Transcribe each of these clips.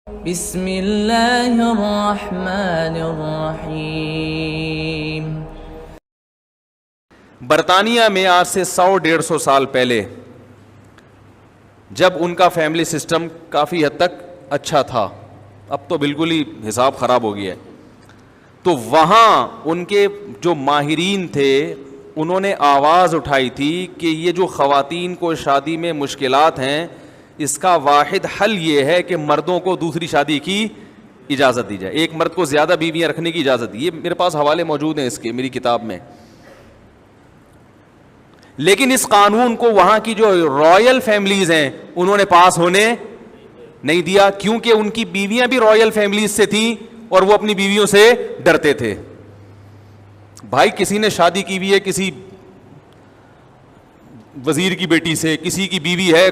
بسم اللہ الرحمن الرحیم۔ برطانیہ میں آج سے 100-150 سال پہلے جب ان کا فیملی سسٹم کافی حد تک اچھا تھا، اب تو بالکل ہی حساب خراب ہو گیا ہے، تو وہاں ان کے جو ماہرین تھے انہوں نے آواز اٹھائی تھی کہ یہ جو خواتین کو شادی میں مشکلات ہیں اس کا واحد حل یہ ہے کہ مردوں کو دوسری شادی کی اجازت دی جائے، ایک مرد کو زیادہ بیویاں رکھنے کی اجازت دی۔ یہ میرے پاس حوالے موجود ہیں اس کے، میری کتاب میں۔ لیکن اس قانون کو وہاں کی جو رائل فیملیز ہیں انہوں نے پاس ہونے نہیں دیا، کیونکہ ان کی بیویاں بھی رائل فیملیز سے تھیں اور وہ اپنی بیویوں سے ڈرتے تھے۔ بھائی کسی نے شادی کی ہوئی ہے کسی وزیر کی بیٹی سے، کسی کی بیوی ہے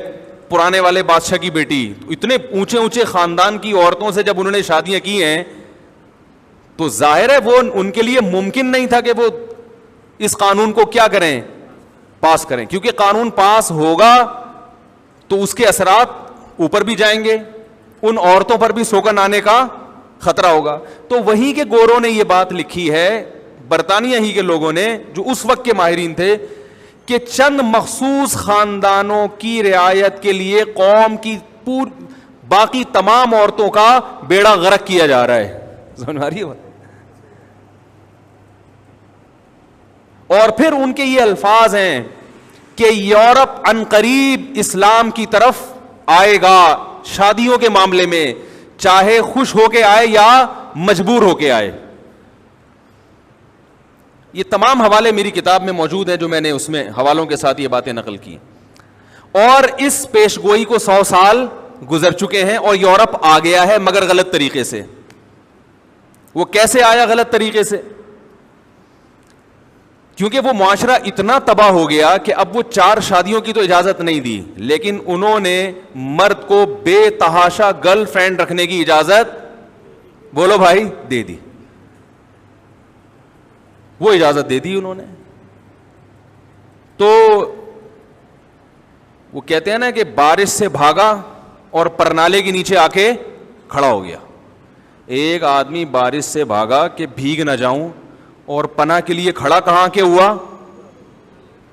پرانے والے بادشاہ کی بیٹی، اتنے اونچے اونچے خاندان کی عورتوں سے جب انہوں نے شادیاں کی ہیں تو ظاہر ہے وہ ان کے لیے ممکن نہیں تھا کہ وہ اس قانون کو کیا کریں، پاس کریں، کیونکہ قانون پاس ہوگا تو اس کے اثرات اوپر بھی جائیں گے، ان عورتوں پر بھی سوگن آنے کا خطرہ ہوگا۔ تو وہیں کے گوروں نے یہ بات لکھی ہے، برطانیہ ہی کے لوگوں نے جو اس وقت کے ماہرین تھے، کہ چند مخصوص خاندانوں کی رعایت کے لیے قوم کی باقی تمام عورتوں کا بیڑا غرق کیا جا رہا ہے۔ سمجھ آ رہی ہے بات؟ اور پھر ان کے یہ الفاظ ہیں کہ یورپ عنقریب اسلام کی طرف آئے گا شادیوں کے معاملے میں، چاہے خوش ہو کے آئے یا مجبور ہو کے آئے۔ یہ تمام حوالے میری کتاب میں موجود ہیں جو میں نے اس میں حوالوں کے ساتھ یہ باتیں نقل کی۔ اور اس پیش گوئی کو 100 سال گزر چکے ہیں اور یورپ آ گیا ہے، مگر غلط طریقے سے۔ وہ کیسے آیا غلط طریقے سے؟ کیونکہ وہ معاشرہ اتنا تباہ ہو گیا کہ اب وہ 4 شادیوں کی تو اجازت نہیں دی، لیکن انہوں نے مرد کو بے تحاشا گرل فرینڈ رکھنے کی اجازت، بولو بھائی، دے دی۔ وہ اجازت دے دی انہوں نے۔ تو وہ کہتے ہیں نا کہ بارش سے بھاگا اور پرنالے کے نیچے آ کے کھڑا ہو گیا۔ ایک آدمی بارش سے بھاگا کہ بھیگ نہ جاؤں، اور پناہ کے لیے کھڑا کہاں کے ہوا؟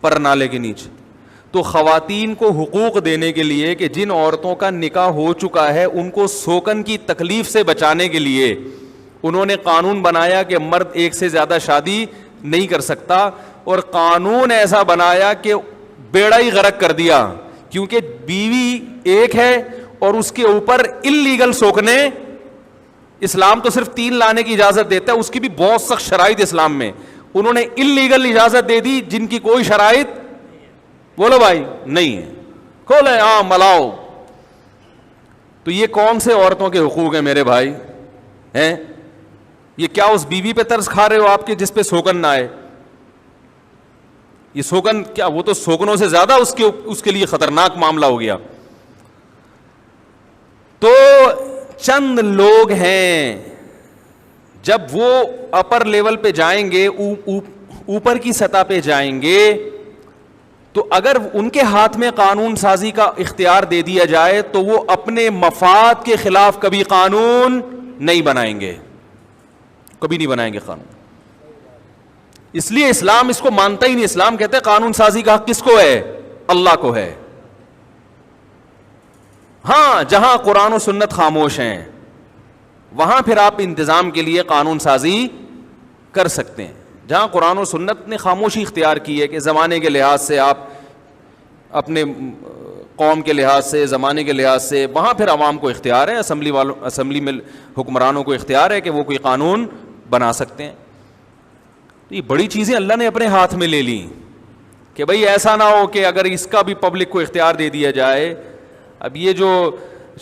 پرنالے کے نیچے۔ تو خواتین کو حقوق دینے کے لیے کہ جن عورتوں کا نکاح ہو چکا ہے ان کو سوکن کی تکلیف سے بچانے کے لیے انہوں نے قانون بنایا کہ مرد ایک سے زیادہ شادی نہیں کر سکتا، اور قانون ایسا بنایا کہ بیڑا ہی غرق کر دیا، کیونکہ بیوی ایک ہے اور اس کے اوپر اللیگل سوکنے۔ اسلام تو صرف 3 لانے کی اجازت دیتا ہے، اس کی بھی بہت سخت شرائط اسلام میں، انہوں نے اللیگل اجازت دے دی جن کی کوئی شرائط، بولو بھائی، نہیں ہے، کھولے عام ملاؤ۔ تو یہ کون سے عورتوں کے حقوق ہیں میرے بھائی ہیں؟ یہ کیا اس بیوی پہ طرز کھا رہے ہو آپ کے جس پہ سوگن نہ آئے؟ یہ سوگن کیا، وہ تو سوگنوں سے زیادہ اس کے لیے خطرناک معاملہ ہو گیا۔ تو چند لوگ ہیں جب وہ اپر لیول پہ جائیں گے، اوپر کی سطح پہ جائیں گے، تو اگر ان کے ہاتھ میں قانون سازی کا اختیار دے دیا جائے تو وہ اپنے مفاد کے خلاف کبھی قانون نہیں بنائیں گے، کبھی نہیں بنائیں گے قانون۔ اس لیے اسلام اس کو مانتا ہی نہیں۔ اسلام کہتا ہے قانون سازی کا حق کس کو ہے؟ اللہ کو ہے۔ ہاں جہاں قرآن و سنت خاموش ہیں وہاں پھر آپ انتظام کے لیے قانون سازی کر سکتے ہیں۔ جہاں قرآن و سنت نے خاموشی اختیار کی ہے کہ زمانے کے لحاظ سے آپ اپنے قوم کے لحاظ سے، زمانے کے لحاظ سے، وہاں پھر عوام کو اختیار ہے، اسمبلی میں حکمرانوں کو اختیار ہے کہ وہ کوئی قانون بنا سکتے ہیں۔ یہ بڑی چیزیں اللہ نے اپنے ہاتھ میں لے لیں کہ بھئی ایسا نہ ہو کہ اگر اس کا بھی پبلک کو اختیار دے دیا جائے۔ اب یہ جو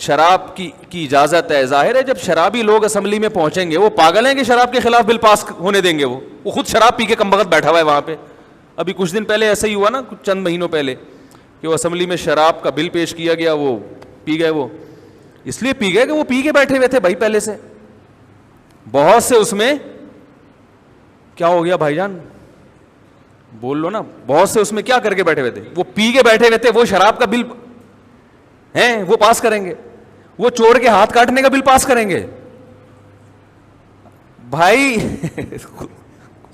شراب کی اجازت ہے، ظاہر ہے جب شرابی لوگ اسمبلی میں پہنچیں گے وہ پاگل ہیں کہ شراب کے خلاف بل پاس ہونے دیں گے؟ وہ خود شراب پی کے کمبخت بیٹھا ہوا ہے وہاں پہ۔ ابھی کچھ دن پہلے ایسا ہی ہوا نا، کچھ چند مہینوں پہلے، کہ وہ اسمبلی میں شراب کا بل پیش کیا گیا، وہ پی گئے۔ وہ اس لیے پی گئے کہ وہ پی کے بیٹھے ہوئے تھے بھائی پہلے سے۔ بہت سے اس میں کیا ہو گیا بھائی جان، بول لو نا، بہت سے اس میں کیا کر کے بیٹھے ہوئے تھے؟ وہ پی کے بیٹھے ہوئے تھے، وہ شراب کا بل ہیں وہ پاس کریں گے۔ وہ چور کے ہاتھ کاٹنے کا بل پاس کریں گے؟ بھائی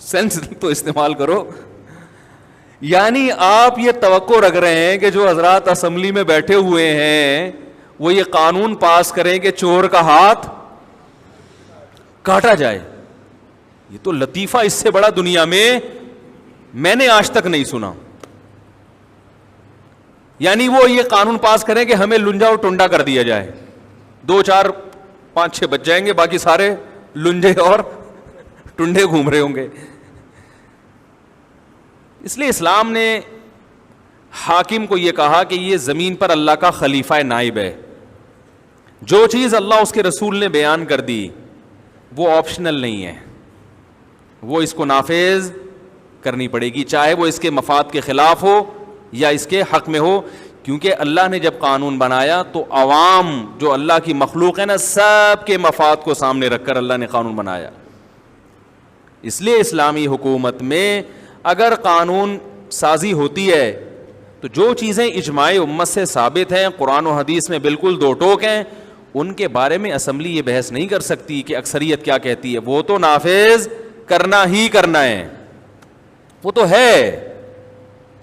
سینس تو استعمال کرو. یعنی آپ یہ توقع رکھ رہے ہیں کہ جو حضرات اسمبلی میں بیٹھے ہوئے ہیں وہ یہ قانون پاس کریں کہ چور کا ہاتھ کاٹا جائے. یہ تو لطیفہ اس سے بڑا دنیا میں نے آج تک نہیں سنا. یعنی وہ یہ قانون پاس کریں کہ ہمیں لنجا اور ٹنڈا کر دیا جائے, 2 4 5 6 بچ جائیں گے, باقی سارے لنجے اور ٹنڈے گھوم رہے ہوں گے. اس لیے اسلام نے حاکم کو یہ کہا کہ یہ زمین پر اللہ کا خلیفہ نائب ہے. جو چیز اللہ اس کے رسول نے بیان کر دی وہ آپشنل نہیں ہے, وہ اس کو نافذ کرنی پڑے گی, چاہے وہ اس کے مفاد کے خلاف ہو یا اس کے حق میں ہو. کیونکہ اللہ نے جب قانون بنایا تو عوام جو اللہ کی مخلوق ہے نا, سب کے مفاد کو سامنے رکھ کر اللہ نے قانون بنایا. اس لیے اسلامی حکومت میں اگر قانون سازی ہوتی ہے تو جو چیزیں اجماع امت سے ثابت ہیں, قرآن و حدیث میں بالکل دو ٹوک ہیں, ان کے بارے میں اسمبلی یہ بحث نہیں کر سکتی کہ اکثریت کیا کہتی ہے. وہ تو نافذ کرنا ہی کرنا ہے, وہ تو ہے,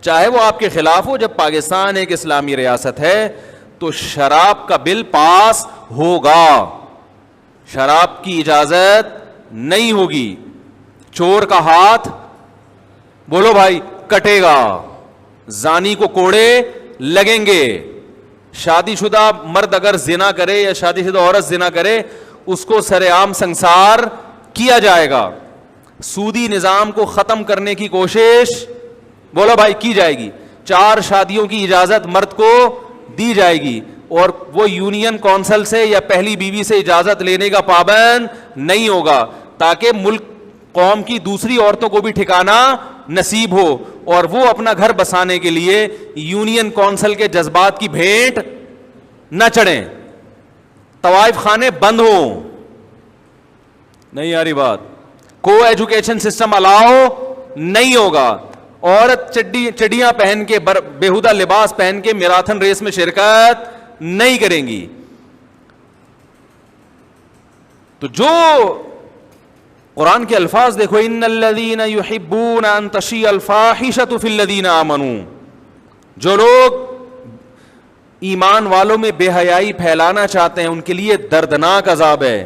چاہے وہ آپ کے خلاف ہو. جب پاکستان ایک اسلامی ریاست ہے تو شراب کا بل پاس ہوگا, شراب کی اجازت نہیں ہوگی, چور کا ہاتھ بولو بھائی کٹے گا, زانی کو کوڑے لگیں گے, شادی شدہ مرد اگر زنا کرے یا شادی شدہ عورت زنا کرے اس کو سر عام سنسار کیا جائے گا, سودی نظام کو ختم کرنے کی کوشش بولو بھائی کی جائے گی, 4 شادیوں کی اجازت مرد کو دی جائے گی, اور وہ یونین کونسل سے یا پہلی بیوی سے اجازت لینے کا پابند نہیں ہوگا, تاکہ ملک قوم کی دوسری عورتوں کو بھی ٹھکانہ نصیب ہو اور وہ اپنا گھر بسانے کے لیے یونین کونسل کے جذبات کی بھیٹ نہ چڑھیں, طوائف خانے بند ہوں. نہیں یاری بات, کو ایجوکیشن سسٹم الاؤ نہیں ہوگا, عورت چڈیاں پہن کے بیہودہ لباس پہن کے میراتھن ریس میں شرکت نہیں کریں گی. تو جو قرآن کے الفاظ دیکھو, ان الذین یحبون ان تشیع الفاحشۃ فی الذین آمنوا, جو لوگ ایمان والوں میں بے حیائی پھیلانا چاہتے ہیں ان کے لیے دردناک عذاب ہے.